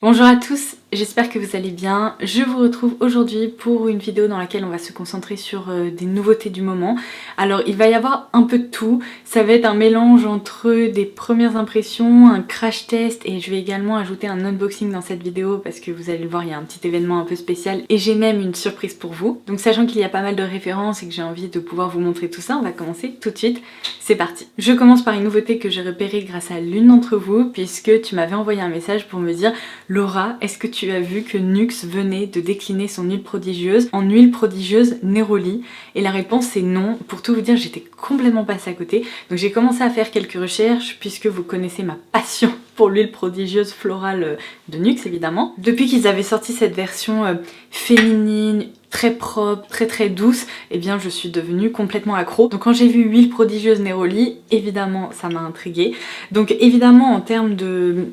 Bonjour à tous, j'espère que vous allez bien. Je vous retrouve aujourd'hui pour une vidéo dans laquelle on va se concentrer sur des nouveautés du moment. Alors il va y avoir un peu de tout, ça va être un mélange entre des premières impressions, un crash test et je vais également ajouter un unboxing dans cette vidéo parce que vous allez le voir, il y a un petit événement un peu spécial et j'ai même une surprise pour vous. Donc sachant qu'il y a pas mal de références et que j'ai envie de pouvoir vous montrer tout ça, on va commencer tout de suite. C'est parti. Je commence par une nouveauté que j'ai repérée grâce à l'une d'entre vous puisque tu m'avais envoyé un message pour me dire: Laura, est-ce que tu as vu que NYX venait de décliner son huile prodigieuse en huile prodigieuse Neroli? Et la réponse c'est non. Pour tout vous dire, j'étais complètement passée à côté. Donc j'ai commencé à faire quelques recherches puisque vous connaissez ma passion pour l'huile prodigieuse florale de NYX évidemment. Depuis qu'ils avaient sorti cette version féminine, très propre, très douce, et bien je suis devenue complètement accro. Donc quand j'ai vu huile prodigieuse Neroli, évidemment ça m'a intriguée. Donc évidemment en termes de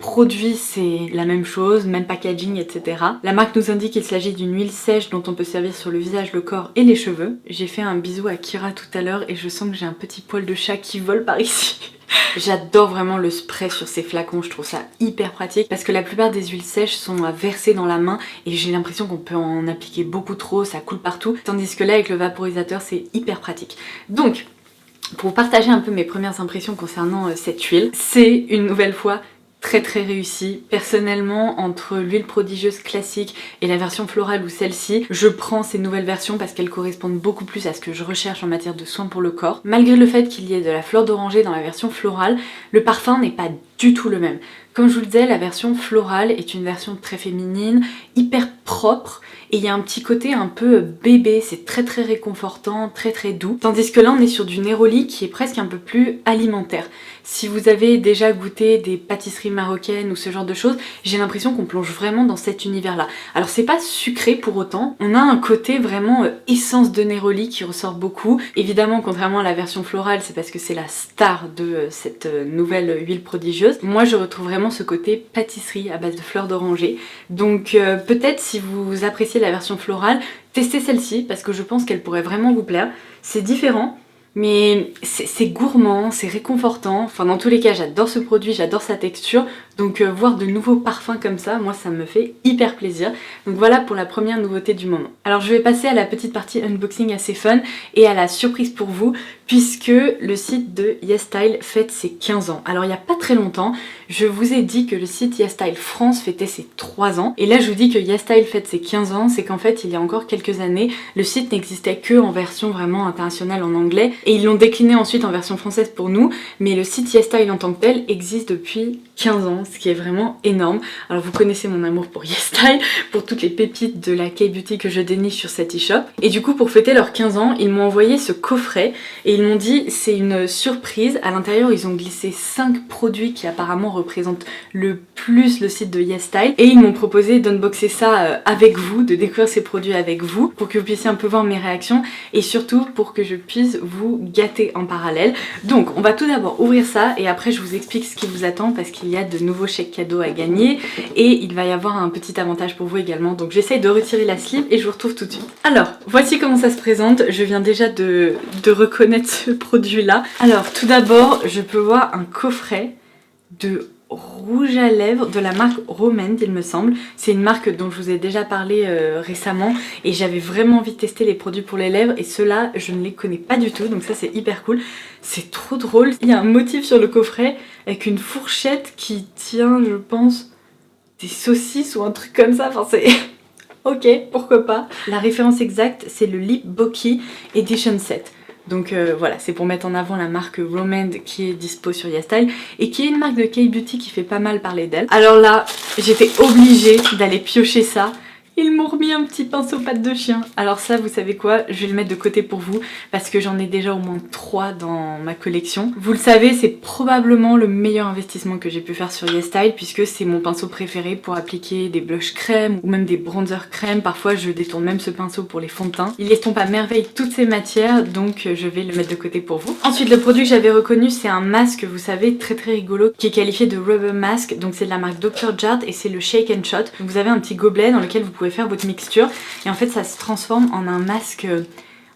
produits c'est la même chose, même packaging, etc. La marque nous indique qu'il s'agit d'une huile sèche dont on peut servir sur le visage, le corps et les cheveux. J'ai fait un bisou à Kira tout à l'heure et je sens que j'ai un petit poil de chat qui vole par ici. J'adore vraiment le spray sur ces flacons, je trouve ça hyper pratique parce que la plupart des huiles sèches sont à verser dans la main et j'ai l'impression qu'on peut en appliquer beaucoup trop, ça coule partout, tandis que là avec le vaporisateur c'est hyper pratique. Donc, pour vous partager un peu mes premières impressions concernant cette huile, c'est une nouvelle fois très réussi. Personnellement, entre l'huile prodigieuse classique et la version florale ou celle-ci, je prends ces nouvelles versions parce qu'elles correspondent beaucoup plus à ce que je recherche en matière de soins pour le corps. Malgré le fait qu'il y ait de la fleur d'oranger dans la version florale, le parfum n'est pas du tout le même. Comme je vous le disais, la version florale est une version très féminine, hyper propre, et il y a un petit côté un peu bébé, c'est très réconfortant, très doux. Tandis que là on est sur du Neroli qui est presque un peu plus alimentaire. Si vous avez déjà goûté des pâtisseries marocaines ou ce genre de choses, j'ai l'impression qu'on plonge vraiment dans cet univers-là. Alors c'est pas sucré pour autant, on a un côté vraiment essence de Neroli qui ressort beaucoup. Évidemment, contrairement à la version florale, c'est parce que c'est la star de cette nouvelle huile prodigieuse. Moi je retrouve vraiment ce côté pâtisserie à base de fleurs d'oranger. Donc peut-être si vous appréciez la version florale, testez celle-ci parce que je pense qu'elle pourrait vraiment vous plaire. C'est différent, mais c'est gourmand, c'est réconfortant. Enfin dans tous les cas j'adore ce produit, j'adore sa texture. Donc voir de nouveaux parfums comme ça, moi ça me fait hyper plaisir. Donc voilà pour la première nouveauté du moment. Alors je vais passer à la petite partie unboxing assez fun et à la surprise pour vous puisque le site de YesStyle fête ses 15 ans. Alors il n'y a pas très longtemps, je vous ai dit que le site YesStyle France fêtait ses 3 ans. Et là je vous dis que YesStyle fête ses 15 ans, c'est qu'en fait il y a encore quelques années, le site n'existait que en version vraiment internationale en anglais et ils l'ont décliné ensuite en version française pour nous. Mais le site YesStyle en tant que tel existe depuis 15 ans, ce qui est vraiment énorme. Alors vous connaissez mon amour pour YesStyle, pour toutes les pépites de la K-beauty que je déniche sur cet e-shop. Et du coup pour fêter leurs 15 ans, ils m'ont envoyé ce coffret et ils m'ont dit c'est une surprise. À l'intérieur ils ont glissé 5 produits qui apparemment représentent le plus le site de YesStyle et ils m'ont proposé d'unboxer ça avec vous, de découvrir ces produits avec vous pour que vous puissiez un peu voir mes réactions et surtout pour que je puisse vous gâter en parallèle. Donc on va tout d'abord ouvrir ça et après je vous explique ce qui vous attend parce qu'il y a de nouveaux chèques cadeaux à gagner et il va y avoir un petit avantage pour vous également. Donc j'essaye de retirer la slip et je vous retrouve tout de suite. Alors voici comment ça se présente. Je viens déjà de reconnaître ce produit là. Alors tout d'abord je peux voir un coffret de rouge à lèvres de la marque Romand il me semble. C'est une marque dont je vous ai déjà parlé récemment et j'avais vraiment envie de tester les produits pour les lèvres et ceux-là je ne les connais pas du tout donc ça c'est hyper cool. C'est trop drôle. Il y a un motif sur le coffret avec une fourchette qui tient je pense des saucisses ou un truc comme ça. Enfin c'est... ok, pourquoi pas. La référence exacte c'est le Lip Boki Edition 7. Donc voilà, c'est pour mettre en avant la marque Romand qui est dispo sur YesStyle et qui est une marque de K-beauty qui fait pas mal parler d'elle. Alors là, j'étais obligée d'aller piocher ça. Ils m'ont remis un petit pinceau patte de chien. Alors ça, vous savez quoi, je vais le mettre de côté pour vous parce que j'en ai déjà au moins 3 dans ma collection. Vous le savez, c'est probablement le meilleur investissement que j'ai pu faire sur YesStyle puisque c'est mon pinceau préféré pour appliquer des blushs crème ou même des bronzers crème. Parfois, je détourne même ce pinceau pour les fonds de teint. Il estompe à merveille toutes ces matières, donc je vais le mettre de côté pour vous. Ensuite, le produit que j'avais reconnu, c'est un masque, vous savez, très rigolo, qui est qualifié de Rubber Mask. Donc c'est de la marque Dr. Jart et c'est le Shake and Shot. Donc vous avez un petit gobelet dans lequel vous pouvez faire votre mixture et en fait ça se transforme en un masque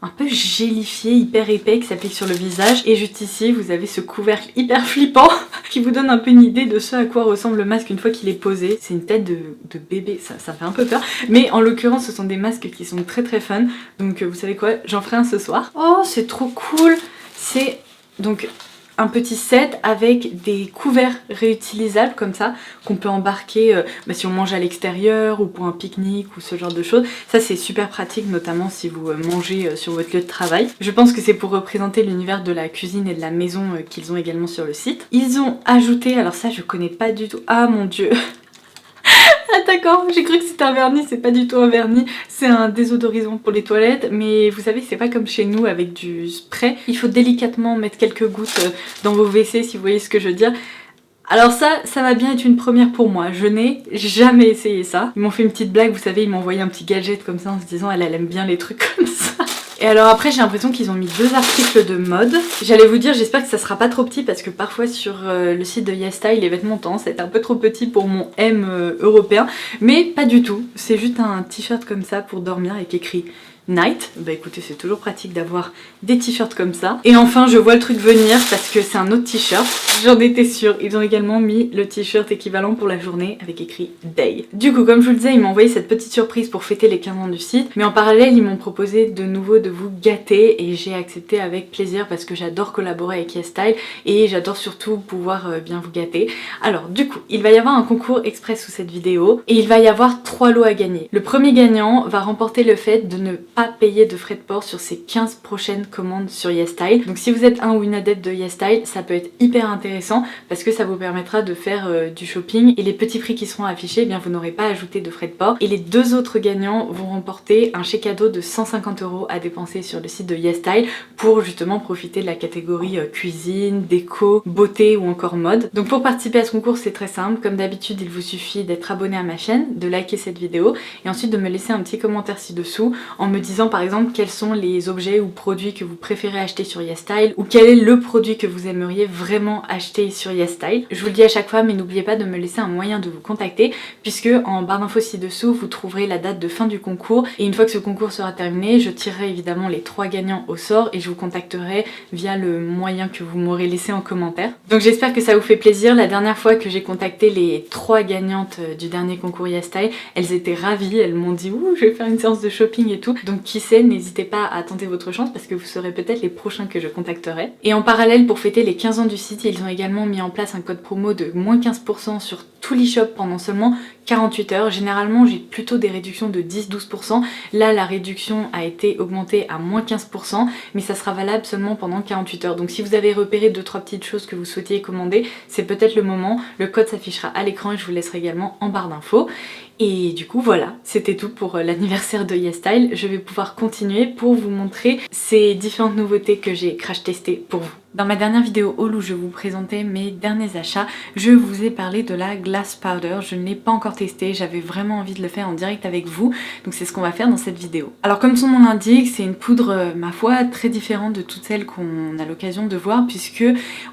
un peu gélifié, hyper épais qui s'applique sur le visage. Et juste ici, vous avez ce couvercle hyper flippant qui vous donne un peu une idée de ce à quoi ressemble le masque une fois qu'il est posé. C'est une tête de bébé, ça fait un peu peur. Mais en l'occurrence, ce sont des masques qui sont très très fun. Donc vous savez quoi, j'en ferai un ce soir. Oh, c'est trop cool. C'est donc un petit set avec des couverts réutilisables comme ça qu'on peut embarquer si on mange à l'extérieur ou pour un pique-nique ou ce genre de choses. Ça c'est super pratique, notamment si vous mangez sur votre lieu de travail. Je pense que c'est pour représenter l'univers de la cuisine et de la maison qu'ils ont également sur le site. Ils ont ajouté, alors ça je connais pas du tout, ah mon dieu. Ah d'accord, j'ai cru que c'était un vernis, c'est pas du tout un vernis, c'est un désodorisant pour les toilettes, mais vous savez c'est pas comme chez nous avec du spray, il faut délicatement mettre quelques gouttes dans vos WC si vous voyez ce que je veux dire. Alors ça va bien être une première pour moi, je n'ai jamais essayé ça. Ils m'ont fait une petite blague, vous savez, ils m'ont envoyé un petit gadget comme ça en se disant elle aime bien les trucs comme ça. Et alors après j'ai l'impression qu'ils ont mis 2 articles de mode. J'allais vous dire j'espère que ça sera pas trop petit parce que parfois sur le site de YesStyle les vêtements tendance à être un peu trop petits pour mon M européen. Mais pas du tout, c'est juste un t-shirt comme ça pour dormir avec écrit Night. Bah écoutez c'est toujours pratique d'avoir des t-shirts comme ça. Et enfin je vois le truc venir parce que c'est un autre t-shirt. J'en étais sûre, ils ont également mis le t-shirt équivalent pour la journée avec écrit Day. Du coup comme je vous le disais ils m'ont envoyé cette petite surprise pour fêter les 15 ans du site. Mais en parallèle ils m'ont proposé de nouveau de vous gâter et j'ai accepté avec plaisir parce que j'adore collaborer avec YesStyle et j'adore surtout pouvoir bien vous gâter. Alors du coup il va y avoir un concours express sous cette vidéo et il va y avoir 3 lots à gagner. Le premier gagnant va remporter le fait de ne pas payer de frais de port sur ses 15 prochaines commandes sur YesStyle. Donc si vous êtes un ou une adepte de YesStyle, ça peut être hyper intéressant parce que ça vous permettra de faire du shopping et les petits prix qui seront affichés, eh bien vous n'aurez pas ajouté de frais de port. Et les 2 autres gagnants vont remporter un chèque cadeau de 150 € à dépenser sur le site de YesStyle pour justement profiter de la catégorie cuisine, déco, beauté ou encore mode. Donc pour participer à ce concours c'est très simple, comme d'habitude il vous suffit d'être abonné à ma chaîne, de liker cette vidéo et ensuite de me laisser un petit commentaire ci-dessous en me disant par exemple quels sont les objets ou produits que vous préférez acheter sur YesStyle ou quel est le produit que vous aimeriez vraiment acheter sur YesStyle. Je vous le dis à chaque fois mais n'oubliez pas de me laisser un moyen de vous contacter puisque en barre d'infos ci-dessous vous trouverez la date de fin du concours et une fois que ce concours sera terminé je tirerai évidemment les 3 gagnants au sort et je vous contacterai via le moyen que vous m'aurez laissé en commentaire. Donc j'espère que ça vous fait plaisir. La dernière fois que j'ai contacté les 3 gagnantes du dernier concours YesStyle, elles étaient ravies, elles m'ont dit ouh je vais faire une séance de shopping et tout. Donc qui sait, n'hésitez pas à tenter votre chance parce que vous serez peut-être les prochains que je contacterai. Et en parallèle pour fêter les 15 ans du site, ils ont également mis en place un code promo de moins 15% sur tout l'e-shop pendant seulement 48 heures. Généralement j'ai plutôt des réductions de 10-12%. Là la réduction a été augmentée à moins 15% mais ça sera valable seulement pendant 48 heures. Donc si vous avez repéré 2-3 petites choses que vous souhaitiez commander, c'est peut-être le moment. Le code s'affichera à l'écran et je vous laisserai également en barre d'infos. Et du coup voilà, c'était tout pour l'anniversaire de YesStyle. Je vais pouvoir continuer pour vous montrer ces différentes nouveautés que j'ai crash testées pour vous. Dans ma dernière vidéo haul où je vous présentais mes derniers achats, je vous ai parlé de la Glass Powder. Je ne l'ai pas encore testé, j'avais vraiment envie de le faire en direct avec vous, donc c'est ce qu'on va faire dans cette vidéo. Alors comme son nom l'indique, c'est une poudre, ma foi, très différente de toutes celles qu'on a l'occasion de voir, puisque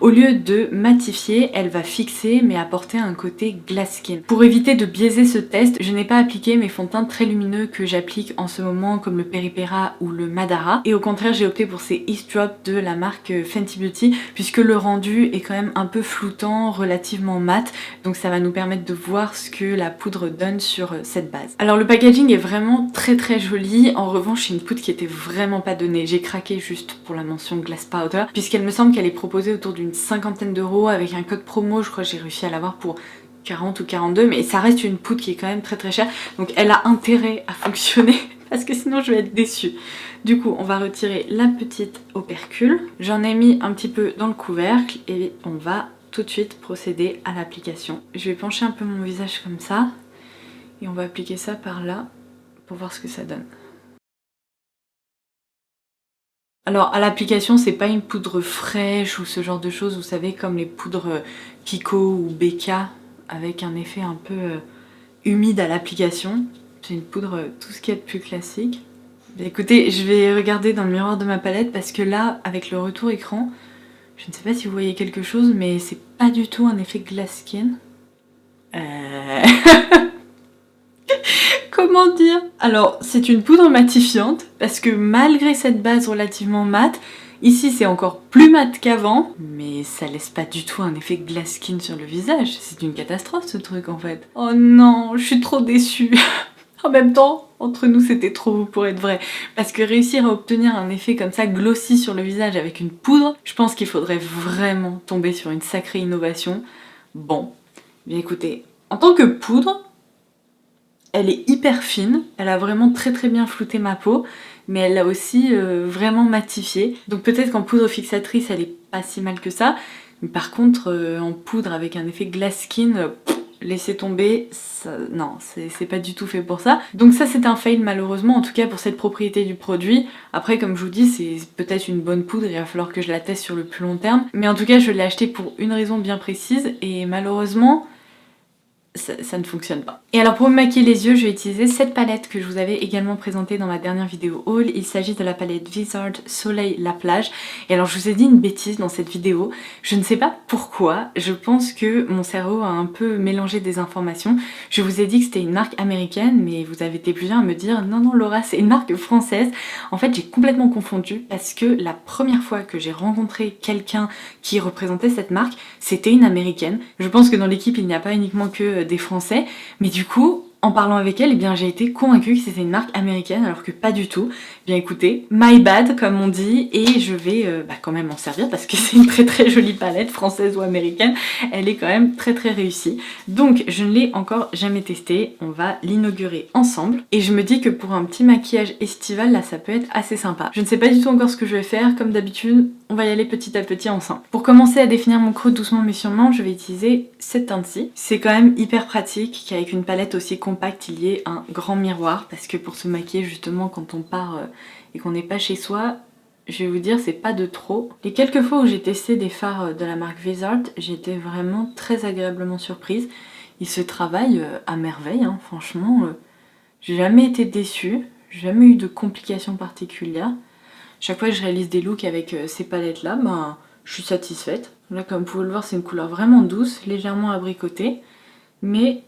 au lieu de matifier, elle va fixer mais apporter un côté glass skin. Pour éviter de biaiser ce test, je n'ai pas appliqué mes fonds de teint très lumineux que j'applique en ce moment, comme le Peripera ou le Madara, et au contraire j'ai opté pour ces East Drop de la marque Fenty Beauty, puisque le rendu est quand même un peu floutant, relativement mat, donc ça va nous permettre de voir ce que la poudre donne sur cette base. Alors le packaging est vraiment très très joli, en revanche c'est une poudre qui était vraiment pas donnée, j'ai craqué juste pour la mention Glass Powder, puisqu'elle me semble qu'elle est proposée autour d'une 50aine d'euros avec un code promo, je crois que j'ai réussi à l'avoir pour 40 ou 42, mais ça reste une poudre qui est quand même très très chère, donc elle a intérêt à fonctionner parce que sinon je vais être déçue. Du coup on va retirer la petite opercule, j'en ai mis un petit peu dans le couvercle et on va tout de suite procéder à l'application. Je vais pencher un peu mon visage comme ça et on va appliquer ça par là pour voir ce que ça donne. Alors à l'application c'est pas une poudre fraîche ou ce genre de choses, vous savez, comme les poudres Kiko ou Becca avec un effet un peu humide à l'application. C'est une poudre tout ce qu'il y a de plus classique. Mais écoutez, je vais regarder dans le miroir de ma palette parce que là, avec le retour écran, je ne sais pas si vous voyez quelque chose, mais c'est pas du tout un effet glass skin. Comment Comment dire? Alors, c'est une poudre matifiante, parce que malgré cette base relativement mate, ici c'est encore plus mat qu'avant, mais ça laisse pas du tout un effet glass skin sur le visage. C'est une catastrophe ce truc en fait. Oh non, je suis trop déçue. En même temps, entre nous c'était trop beau pour être vrai. Parce que réussir à obtenir un effet comme ça glossy sur le visage avec une poudre, je pense qu'il faudrait vraiment tomber sur une sacrée innovation. Bon, bien écoutez, en tant que poudre, elle est hyper fine, elle a vraiment très bien flouté ma peau, mais elle l'a aussi vraiment matifiée. Donc peut-être qu'en poudre fixatrice elle est pas si mal que ça, mais par contre en poudre avec un effet glass skin, laissez tomber, ça, non, c'est pas du tout fait pour ça. Donc ça c'est un fail malheureusement, en tout cas pour cette propriété du produit. Après comme je vous dis, c'est peut-être une bonne poudre, il va falloir que je la teste sur le plus long terme. Mais en tout cas je l'ai acheté pour une raison bien précise, et malheureusement, ça ne fonctionne pas. Et alors pour me maquiller les yeux, je vais utiliser cette palette que je vous avais également présentée dans ma dernière vidéo haul. Il s'agit de la palette Vizard Soleil La Plage. Et alors je vous ai dit une bêtise dans cette vidéo. Je ne sais pas pourquoi, je pense que mon cerveau a un peu mélangé des informations. Je vous ai dit que c'était une marque américaine, mais vous avez été plusieurs à me dire non Laura, c'est une marque française. En fait j'ai complètement confondu parce que la première fois que j'ai rencontré quelqu'un qui représentait cette marque, c'était une américaine. Je pense que dans l'équipe il n'y a pas uniquement que des Français, mais du coup, en parlant avec elle, eh bien j'ai été convaincue que c'était une marque américaine alors que pas du tout. Bien écoutez, my bad comme on dit, et je vais quand même m'en servir parce que c'est une très jolie palette, française ou américaine, elle est quand même très réussie. Donc je ne l'ai encore jamais testée, on va l'inaugurer ensemble, et je me dis que pour un petit maquillage estival, là ça peut être assez sympa. Je ne sais pas du tout encore ce que je vais faire, comme d'habitude, on va y aller petit à petit ensemble. Pour commencer à définir mon creux doucement mais sûrement, je vais utiliser cette teinte-ci. C'est quand même hyper pratique qu'avec une palette aussi compacte, il y ait un grand miroir, parce que pour se maquiller justement quand on part et qu'on n'est pas chez soi, je vais vous dire, c'est pas de trop. Les quelques fois où j'ai testé des fards de la marque Vizard, j'ai été vraiment très agréablement surprise. Ils se travaillent à merveille, hein, franchement. J'ai jamais été déçue, j'ai jamais eu de complications particulières. Chaque fois que je réalise des looks avec ces palettes là, ben, je suis satisfaite. Là comme vous pouvez le voir, c'est une couleur vraiment douce, légèrement abricotée, mais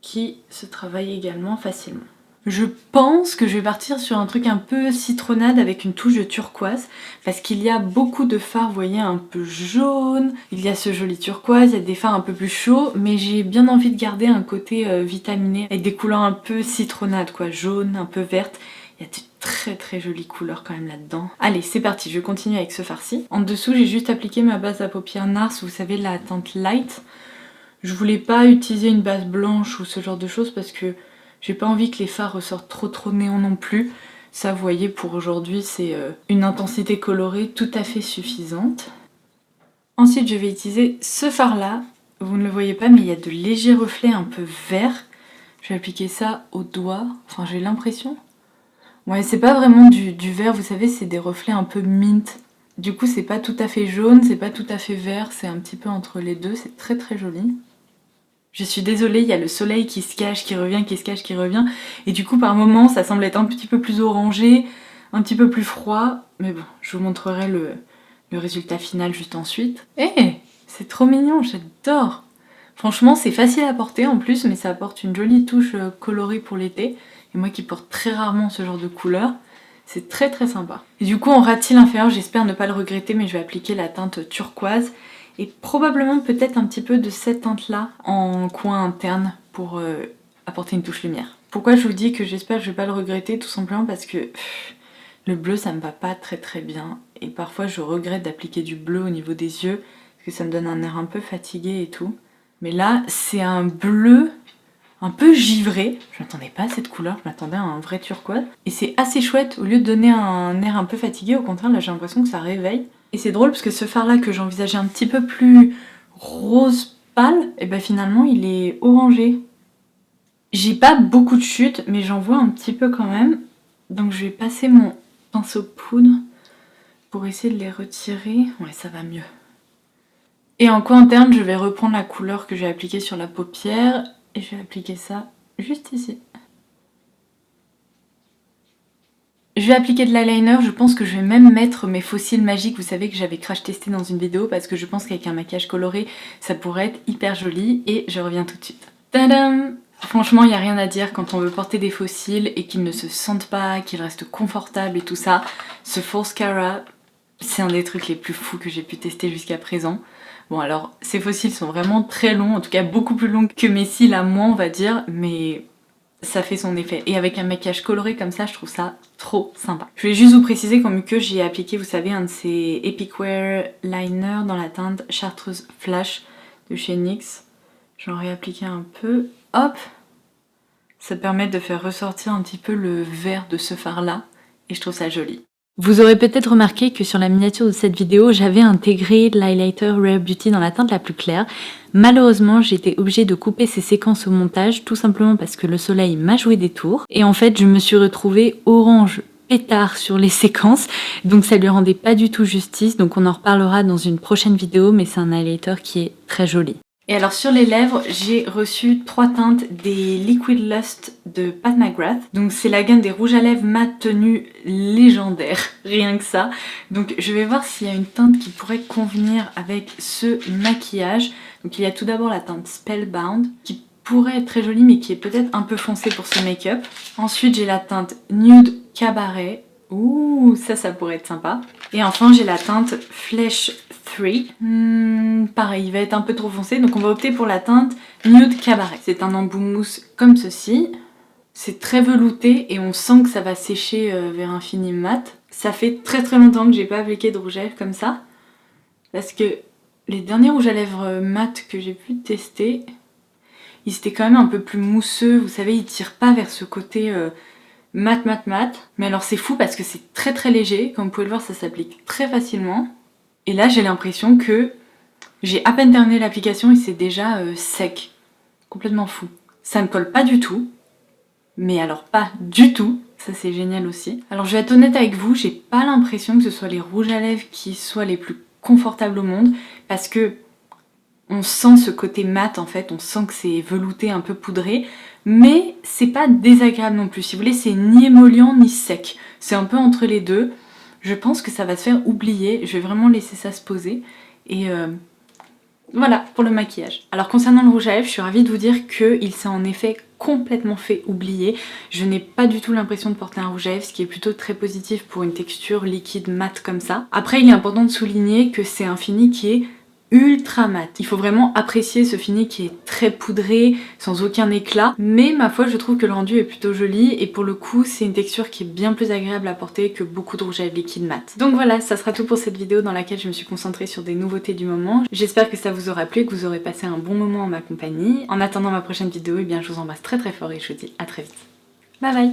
qui se travaille également facilement. Je pense que je vais partir sur un truc un peu citronnade avec une touche de turquoise, parce qu'il y a beaucoup de fards, vous voyez, un peu jaune, il y a ce joli turquoise, il y a des fards un peu plus chauds, mais j'ai bien envie de garder un côté vitaminé, avec des couleurs un peu citronnades, quoi, jaune, un peu verte. Il y a de très jolies couleurs quand même là-dedans. Allez, c'est parti, je continue avec ce fard-ci. En dessous, j'ai juste appliqué ma base à paupières NARS, vous savez, la teinte light. Je voulais pas utiliser une base blanche ou ce genre de choses parce que j'ai pas envie que les fards ressortent trop néon non plus. Ça, vous voyez, pour aujourd'hui, c'est une intensité colorée tout à fait suffisante. Ensuite, je vais utiliser ce fard-là. Vous ne le voyez pas, mais il y a de légers reflets un peu verts. Je vais appliquer ça au doigt. Enfin, j'ai l'impression. Ouais, c'est pas vraiment du vert, vous savez, c'est des reflets un peu mint. Du coup, c'est pas tout à fait jaune, c'est pas tout à fait vert, c'est un petit peu entre les deux, c'est très joli. Je suis désolée, il y a le soleil qui se cache, qui revient, qui se cache, qui revient. Et du coup, par moments, ça semble être un petit peu plus orangé, un petit peu plus froid. Mais bon, je vous montrerai le résultat final juste ensuite. Eh, c'est trop mignon, j'adore! Franchement, c'est facile à porter en plus, mais ça apporte une jolie touche colorée pour l'été. Et moi qui porte très rarement ce genre de couleur, c'est très sympa. Et du coup, en ras-de-cils inférieur, j'espère ne pas le regretter, mais je vais appliquer la teinte turquoise. Et probablement peut-être un petit peu de cette teinte-là en coin interne pour apporter une touche lumière. Pourquoi je vous dis que j'espère que je vais pas le regretter? Tout simplement parce que le bleu, ça me va pas très bien. Et parfois, je regrette d'appliquer du bleu au niveau des yeux, parce que ça me donne un air un peu fatigué et tout. Mais là, c'est un bleu un peu givré. Je m'attendais pas à cette couleur, je m'attendais à un vrai turquoise. Et c'est assez chouette, au lieu de donner un air un peu fatigué, au contraire, là j'ai l'impression que ça réveille. Et c'est drôle parce que ce fard-là que j'envisageais un petit peu plus rose pâle, et ben finalement il est orangé. J'ai pas beaucoup de chutes, mais j'en vois un petit peu quand même. Donc je vais passer mon pinceau poudre pour essayer de les retirer. Ouais, ça va mieux. Et en coin interne, je vais reprendre la couleur que j'ai appliquée sur la paupière et je vais appliquer ça juste ici. Je vais appliquer de l'eyeliner, je pense que je vais même mettre mes faux cils magiques, vous savez que j'avais crash testé dans une vidéo parce que je pense qu'avec un maquillage coloré, ça pourrait être hyper joli et je reviens tout de suite. Tadam! Franchement, il n'y a rien à dire quand on veut porter des faux cils et qu'ils ne se sentent pas, qu'ils restent confortables et tout ça. Ce False Cara, c'est un des trucs les plus fous que j'ai pu tester jusqu'à présent. Bon alors, ces faux cils sont vraiment très longs, en tout cas beaucoup plus longs que mes cils à moi on va dire, mais ça fait son effet. Et avec un maquillage coloré comme ça, je trouve ça trop sympa. Je voulais juste vous préciser qu'en muqueuse, j'ai appliqué, vous savez, un de ces Epic Wear Liner dans la teinte Chartreuse Flash de chez NYX. J'en ai appliqué un peu. Hop! Ça permet de faire ressortir un petit peu le vert de ce fard-là, et je trouve ça joli. Vous aurez peut-être remarqué que sur la miniature de cette vidéo, j'avais intégré l'highlighter Rare Beauty dans la teinte la plus claire. Malheureusement, j'ai été obligée de couper ces séquences au montage, tout simplement parce que le soleil m'a joué des tours. Et en fait, je me suis retrouvée orange pétard sur les séquences, donc ça lui rendait pas du tout justice. Donc on en reparlera dans une prochaine vidéo, mais c'est un highlighter qui est très joli. Et alors sur les lèvres, j'ai reçu 3 teintes des Liquid Lust de Pat McGrath. Donc c'est la gamme des rouges à lèvres mat tenue légendaire, rien que ça. Donc je vais voir s'il y a une teinte qui pourrait convenir avec ce maquillage. Donc il y a tout d'abord la teinte Spellbound, qui pourrait être très jolie mais qui est peut-être un peu foncée pour ce make-up. Ensuite j'ai la teinte Nude Cabaret. Ouh, ça pourrait être sympa. Et enfin j'ai la teinte Flesh 3. Pareil, il va être un peu trop foncé, donc on va opter pour la teinte Nude Cabaret. C'est un embout mousse comme ceci. C'est très velouté et on sent que ça va sécher vers un fini mat. Ça fait très longtemps que j'ai pas appliqué de rouge à lèvres comme ça. Parce que les derniers rouges à lèvres mat que j'ai pu tester, ils étaient quand même un peu plus mousseux. Vous savez, ils tirent pas vers ce côté... mat. Mais alors c'est fou parce que c'est très léger. Comme vous pouvez le voir, ça s'applique très facilement. Et là, j'ai l'impression que j'ai à peine terminé l'application et c'est déjà sec. Complètement fou. Ça ne colle pas du tout. Mais alors pas du tout. Ça c'est génial aussi. Alors je vais être honnête avec vous, j'ai pas l'impression que ce soit les rouges à lèvres qui soient les plus confortables au monde. Parce que on sent ce côté mat en fait, on sent que c'est velouté, un peu poudré. Mais c'est pas désagréable non plus. Si vous voulez, c'est ni émollient ni sec. C'est un peu entre les deux. Je pense que ça va se faire oublier. Je vais vraiment laisser ça se poser. Et voilà pour le maquillage. Alors concernant le rouge à lèvres, je suis ravie de vous dire qu'il s'est en effet complètement fait oublier. Je n'ai pas du tout l'impression de porter un rouge à lèvres, ce qui est plutôt très positif pour une texture liquide mat comme ça. Après, il est important de souligner que c'est un fini qui est ultra mat. Il faut vraiment apprécier ce fini qui est très poudré, sans aucun éclat, mais ma foi je trouve que le rendu est plutôt joli et pour le coup c'est une texture qui est bien plus agréable à porter que beaucoup de rouge à lèvres liquide mat. Donc voilà, ça sera tout pour cette vidéo dans laquelle je me suis concentrée sur des nouveautés du moment. J'espère que ça vous aura plu et que vous aurez passé un bon moment en ma compagnie. En attendant ma prochaine vidéo, eh bien je vous embrasse très fort et je vous dis à très vite. Bye bye.